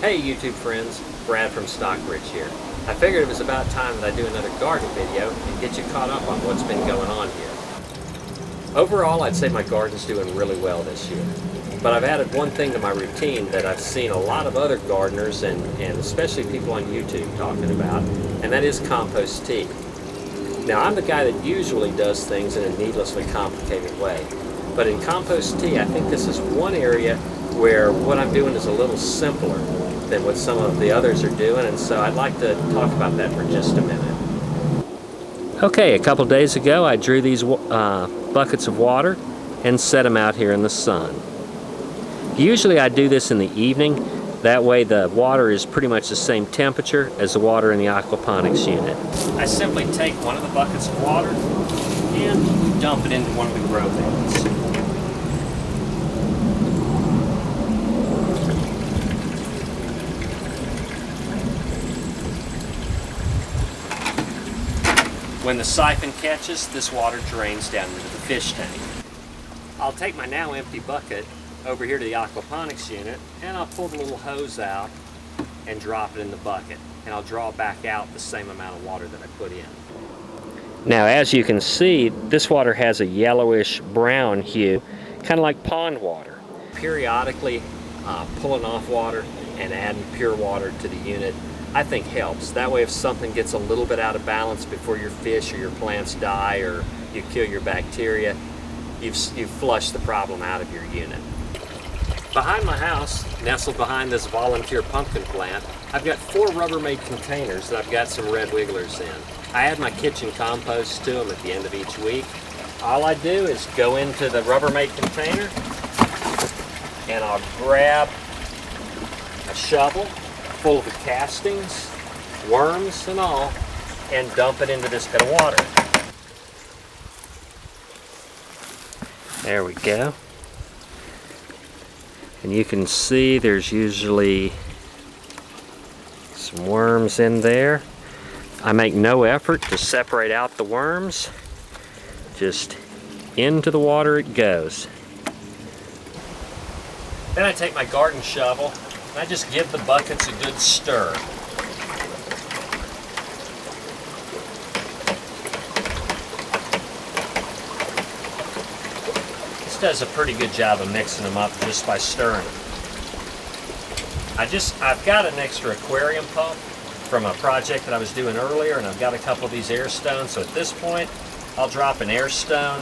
Hey YouTube friends, Brad from Stockbridge here. I figured it was about time that I do another garden video and get you caught up on what's been going on here. Overall, I'd say my garden's doing really well this year. But I've added one thing to my routine that I've seen a lot of other gardeners and especially people on YouTube talking about, and that is compost tea. Now, I'm the guy that usually does things in a needlessly complicated way. But in compost tea, I think this is one area where what I'm doing is a little simpler than what some of the others are doing, and so I'd like to talk about that for just a minute. Okay, a couple days ago I drew these buckets of water and set them out here in the sun. Usually I do this in the evening, that way the water is pretty much the same temperature as the water in the aquaponics unit. I simply take one of the buckets of water and dump it into one of the grow beds. When the siphon catches, this water drains down into the fish tank. I'll take my now empty bucket over here to the aquaponics unit and I'll pull the little hose out and drop it in the bucket. And I'll draw back out the same amount of water that I put in. Now, as you can see, this water has a yellowish brown hue, kind of like pond water. Periodically pulling off water and adding pure water to the unit I think helps. That way if something gets a little bit out of balance before your fish or your plants die or you kill your bacteria, you've flushed the problem out of your unit. Behind my house, nestled behind this volunteer pumpkin plant, I've got 4 Rubbermaid containers that I've got some red wigglers in. I add my kitchen compost to them at the end of each week. All I do is go into the Rubbermaid container and I'll grab a shovel full of the castings, worms and all, and dump it into this bit of water. There we go. And you can see there's usually some worms in there. I make no effort to separate out the worms. Just into the water it goes. Then I take my garden shovel and I just give the buckets a good stir. This does a pretty good job of mixing them up just by stirring them. I've got an extra aquarium pump from a project that I was doing earlier, and I've got a couple of these air stones, so at this point I'll drop an air stone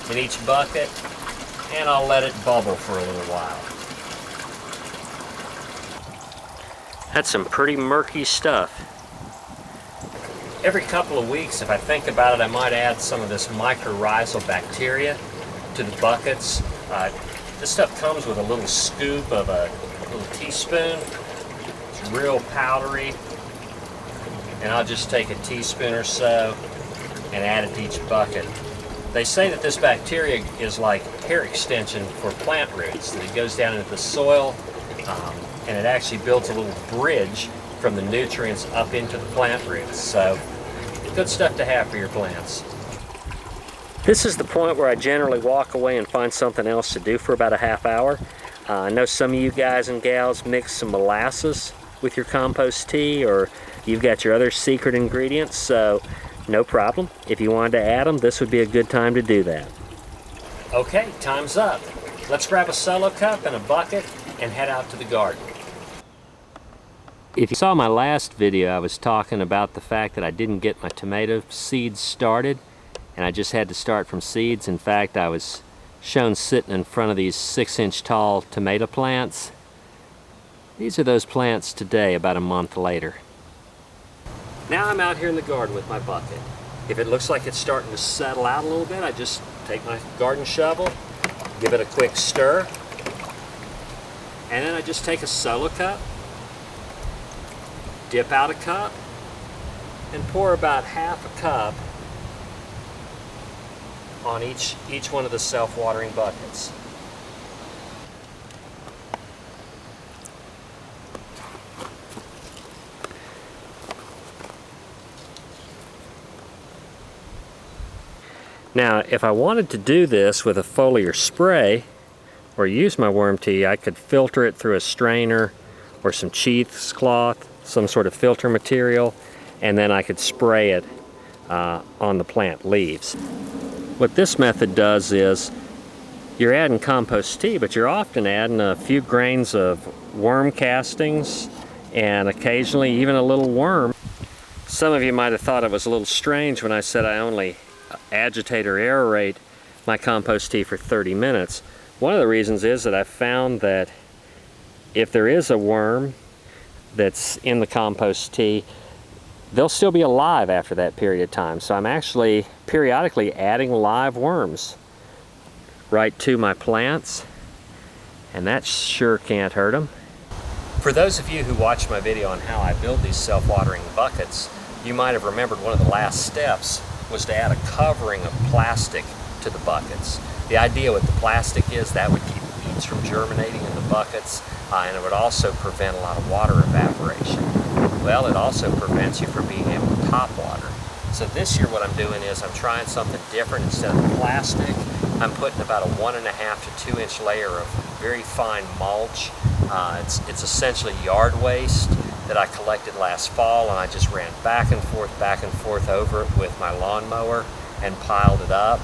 in each bucket and I'll let it bubble for a little while. That's some pretty murky stuff. Every couple of weeks, if I think about it, I might add some of this mycorrhizal bacteria to the buckets. This stuff comes with a little scoop of a little teaspoon. It's real powdery. And I'll just take a teaspoon or so and add it to each bucket. They say that this bacteria is like hair extension for plant roots, that it goes down into the soil and it actually builds a little bridge from the nutrients up into the plant roots. So, good stuff to have for your plants. This is the point where I generally walk away and find something else to do for about a half hour. I know some of you guys and gals mix some molasses with your compost tea, or you've got your other secret ingredients, so no problem. If you wanted to add them, this would be a good time to do that. Okay, time's up. Let's grab a solo cup and a bucket and head out to the garden. If you saw my last video, I was talking about the fact that I didn't get my tomato seeds started, and I just had to start from seeds. In fact, I was shown sitting in front of these 6-inch tall tomato plants. These are those plants today, about a month later. Now I'm out here in the garden with my bucket. If it looks like it's starting to settle out a little bit, I just take my garden shovel, give it a quick stir, and then I just take a solo cup, dip out a cup, and pour about half a cup on each one of the self-watering buckets. Now, if I wanted to do this with a foliar spray or use my worm tea, I could filter it through a strainer or some cheesecloth, some sort of filter material, and then I could spray it on the plant leaves. What this method does is you're adding compost tea, but you're often adding a few grains of worm castings and occasionally even a little worm. Some of you might have thought it was a little strange when I said I only agitate or aerate my compost tea for 30 minutes. One of the reasons is that I found that if there is a worm that's in the compost tea, they'll still be alive after that period of time. So I'm actually periodically adding live worms right to my plants, and that sure can't hurt them. For those of you who watched my video on how I build these self-watering buckets, you might have remembered one of the last steps was to add a covering of plastic to the buckets. The idea with the plastic is that would keep weeds from germinating in the buckets, and it would also prevent a lot of water evaporation. Well, it also prevents you from being able to top water. So this year what I'm doing is I'm trying something different. Instead of plastic, I'm putting about a 1.5 to 2 inch layer of very fine mulch. It's essentially yard waste that I collected last fall, and I just ran back and forth over it with my lawnmower and piled it up.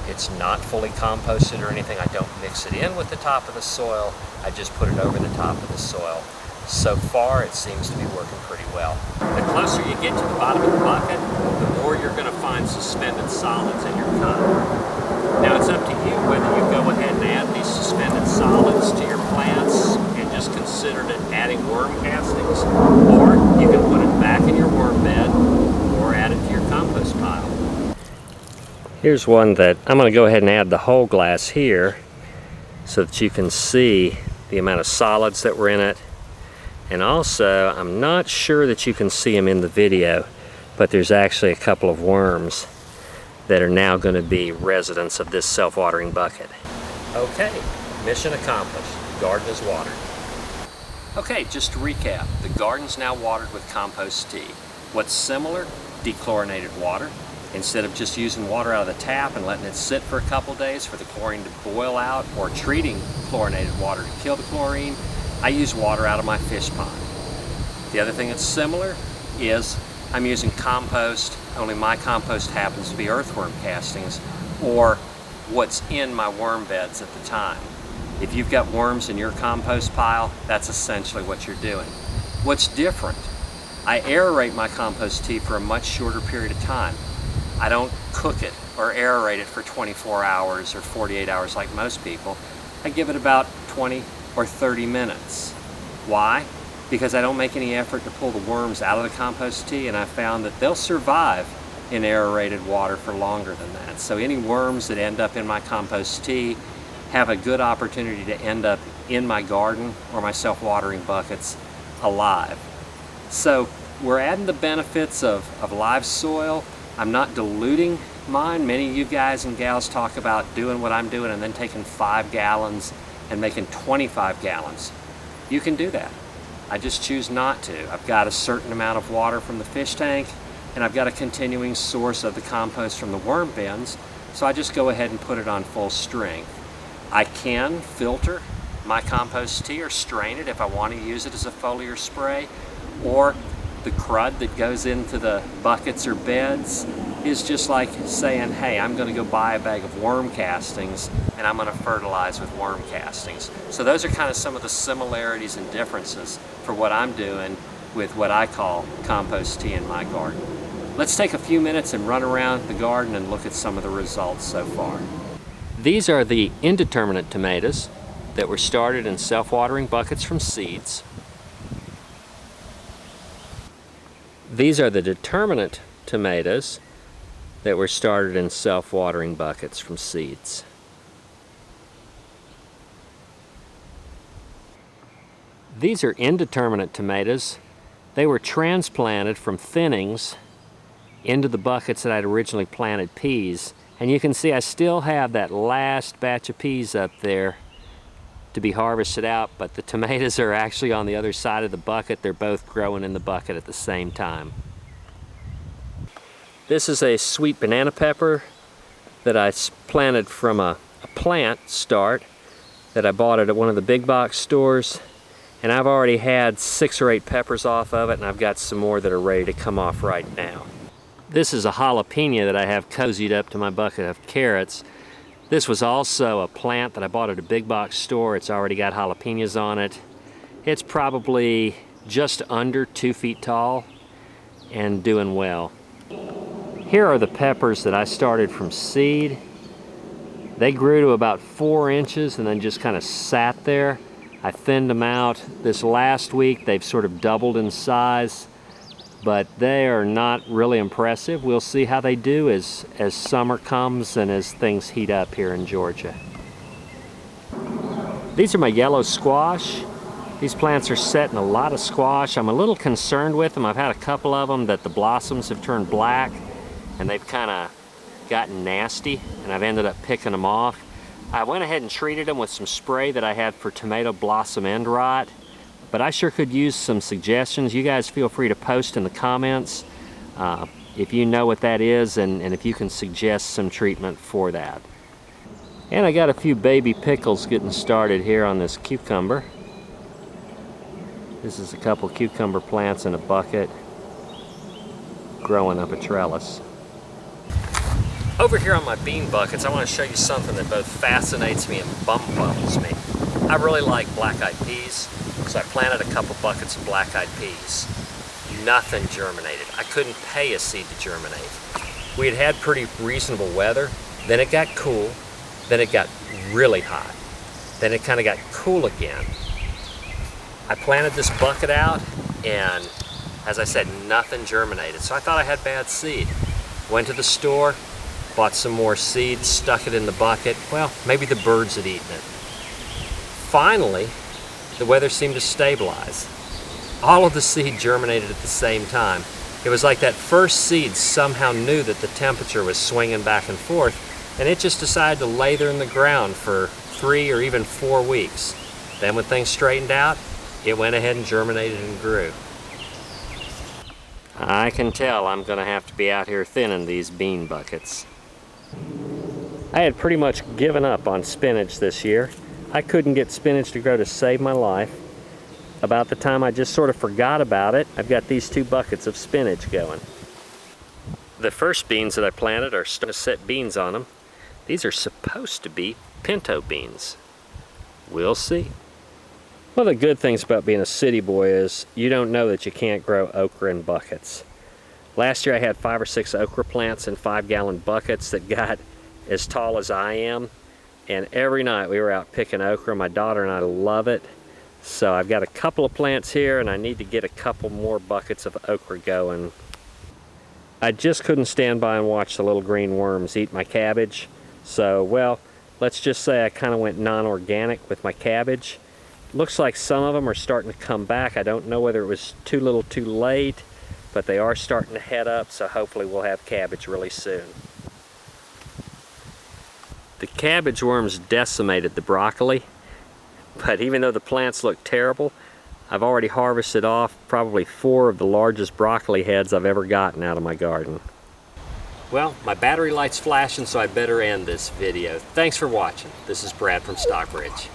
It's not fully composted or anything. I don't mix it in with the top of the soil. I just put it over the top of the soil. So far, it seems to be working pretty well. The closer you get to the bottom of the bucket, the more you're going to find suspended solids in your conduit. Now, it's up to you whether you go ahead and add these suspended solids to your plants and just consider it adding worm castings, or you can put it back in your worm bed or add it to your compost pile. Here's one that I'm going to go ahead and add the whole glass here so that you can see the amount of solids that were in it. And also, I'm not sure that you can see them in the video, but there's actually a couple of worms that are now going to be residents of this self-watering bucket. Okay, mission accomplished. The garden is watered. Okay, just to recap, the garden's now watered with compost tea. What's similar? Dechlorinated water. Instead of just using water out of the tap and letting it sit for a couple days for the chlorine to boil out, or treating chlorinated water to kill the chlorine, I use water out of my fish pond. The other thing that's similar is I'm using compost, only my compost happens to be earthworm castings, or what's in my worm beds at the time. If you've got worms in your compost pile, that's essentially what you're doing. What's different? I aerate my compost tea for a much shorter period of time. I don't cook it or aerate it for 24 hours or 48 hours like most people. I give it about 20 or 30 minutes. Why? Because I don't make any effort to pull the worms out of the compost tea, and I found that they'll survive in aerated water for longer than that. So any worms that end up in my compost tea have a good opportunity to end up in my garden or my self-watering buckets alive. So we're adding the benefits of live soil. I'm not diluting mine. Many of you guys and gals talk about doing what I'm doing and then taking 5 gallons and making 25 gallons. You can do that. I just choose not to. I've got a certain amount of water from the fish tank, and I've got a continuing source of the compost from the worm bins, so I just go ahead and put it on full strength. I can filter my compost tea or strain it if I want to use it as a foliar spray, or the crud that goes into the buckets or beds is just like saying, hey, I'm going to go buy a bag of worm castings and I'm going to fertilize with worm castings. So those are kind of some of the similarities and differences for what I'm doing with what I call compost tea in my garden. Let's take a few minutes and run around the garden and look at some of the results so far. These are the indeterminate tomatoes that were started in self-watering buckets from seeds. These are the determinate tomatoes that were started in self-watering buckets from seeds. These are indeterminate tomatoes. They were transplanted from thinnings into the buckets that I'd originally planted peas. And you can see I still have that last batch of peas up there to be harvested out, but the tomatoes are actually on the other side of the bucket. They're both growing in the bucket at the same time. This is a sweet banana pepper that I planted from a plant start that I bought at one of the big box stores. And I've already had 6 or 8 peppers off of it, and I've got some more that are ready to come off right now. This is a jalapeno that I have cozied up to my bucket of carrots. This was also a plant that I bought at a big box store. It's already got jalapenos on it. It's probably just under 2 feet tall and doing well. Here are the peppers that I started from seed. They grew to about 4 inches and then just kind of sat there. I thinned them out this last week. They've sort of doubled in size, but they are not really impressive. We'll see how they do as summer comes and as things heat up here in Georgia. These are my yellow squash. These plants are setting a lot of squash. I'm a little concerned with them. I've had a couple of them that the blossoms have turned black and they've kind of gotten nasty, and I've ended up picking them off. I went ahead and treated them with some spray that I had for tomato blossom end rot, but I sure could use some suggestions. You guys feel free to post in the comments if you know what that is and if you can suggest some treatment for that. And I got a few baby pickles getting started here on this cucumber. This is a couple cucumber plants in a bucket growing up a trellis. Over here on my bean buckets, I want to show you something that both fascinates me and bumbles me. I really like black-eyed peas, so I planted a couple buckets of black-eyed peas. Nothing germinated. I couldn't pay a seed to germinate. We had had pretty reasonable weather, then it got cool, then it got really hot, then it kind of got cool again. I planted this bucket out, and as I said, nothing germinated, so I thought I had bad seed. Went to the store, bought some more seed, stuck it in the bucket. Well, maybe the birds had eaten it. Finally, the weather seemed to stabilize. All of the seed germinated at the same time. It was like that first seed somehow knew that the temperature was swinging back and forth, and it just decided to lay there in the ground for 3 or even 4 weeks. Then when things straightened out, it went ahead and germinated and grew. I can tell I'm going to have to be out here thinning these bean buckets. I had pretty much given up on spinach this year. I couldn't get spinach to grow to save my life. About the time I just sort of forgot about it, I've got these 2 buckets of spinach going. The first beans that I planted are starting to set beans on them. These are supposed to be pinto beans. We'll see. One of the good things about being a city boy is you don't know that you can't grow okra in buckets. Last year I had 5 or 6 okra plants in 5-gallon buckets that got as tall as I am, and every night we were out picking okra. My daughter and I love it, so I've got a couple of plants here and I need to get a couple more buckets of okra going. I just couldn't stand by and watch the little green worms eat my cabbage, so well, let's just say I kind of went non-organic with my cabbage. Looks like some of them are starting to come back. I don't know whether it was too little too late, but they are starting to head up, so hopefully we'll have cabbage really soon. The cabbage worms decimated the broccoli, but even though the plants look terrible, I've already harvested off probably 4 of the largest broccoli heads I've ever gotten out of my garden. Well, my battery light's flashing, so I better end this video. Thanks for watching. This is Brad from Stockbridge.